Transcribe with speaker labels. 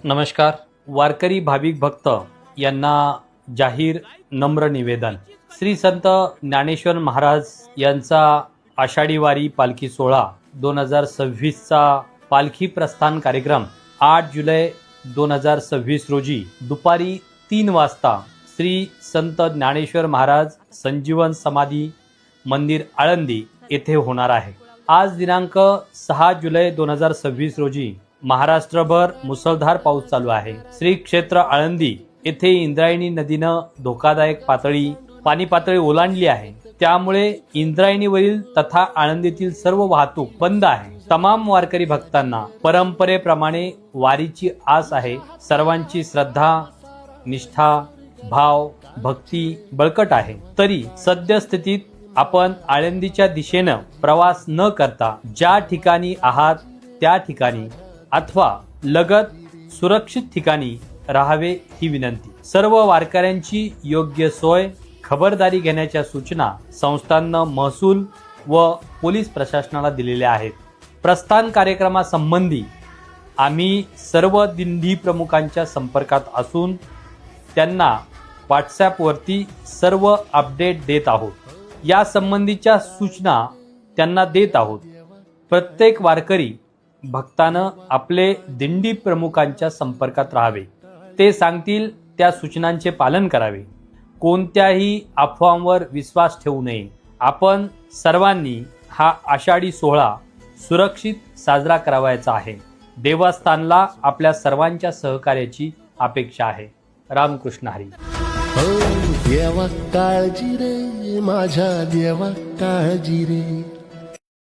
Speaker 1: नमस्कार. वारकरी भाविक भक्त यांना जाहीर नम्र निवेदन. श्री संत ज्ञानेश्वर महाराज यांचा आषाढी वारी पालखी सोहळा 2026चा पालखी प्रस्थान कार्यक्रम 8 जुलै 2026 रोजी दुपारी 3 वाजता श्री संत ज्ञानेश्वर महाराज संजीवन समाधी मंदिर आळंदी येथे होणार आहे. आज दिनांक 6 जुलै 2026 रोजी महाराष्ट्रभर मुसळधार पाऊस चालू आहे. श्री क्षेत्र आळंदी येथे इंद्रायणी नदीनं धोकादायक पाणी पातळी ओलांडली आहे. त्यामुळे इंद्रायणीवरील तथा आळंदीतील सर्व वाहतूक बंद आहे. तमाम वारकरी भक्तांना परंपरेप्रमाणे वारीची आस आहे. सर्वांची श्रद्धा, निष्ठा, भाव, भक्ती बळकट आहे. तरी सद्यस्थितीत आपण आळंदीच्या दिशेनं प्रवास न करता ज्या ठिकाणी आहात त्या ठिकाणी अथवा लगत सुरक्षित ठिकाणी राहावे ही विनंती. सर्व वारकऱ्यांची योग्य सोय, खबरदारी घेण्याच्या सूचना संस्थांना महसूल व पोलीस प्रशासनाला दिलेल्या आहेत. प्रस्थान कार्यक्रमासंबंधी आम्ही सर्व दिंडी प्रमुखांच्या संपर्कात असून त्यांना व्हॉट्सॲपवरती सर्व अपडेट देत आहोत. या संबंधीच्या सूचना त्यांना देत आहोत. प्रत्येक वारकरी भक्तानं आपले दिंडी प्रमुखांच्या संपर्कात राहावे. ते सांगतील त्या सूचनांचे पालन करावे. कोणत्याही अफवांवर विश्वास ठेवू नये. आपण सर्वांनी हा आषाढी सोहळा सुरक्षित साजरा करावायचा आहे. देवस्थानला आपल्या सर्वांच्या सहकार्याची अपेक्षा आहे. रामकृष्ण हरी.
Speaker 2: देवा काळजी रे माझ्या देवा काळजी रे.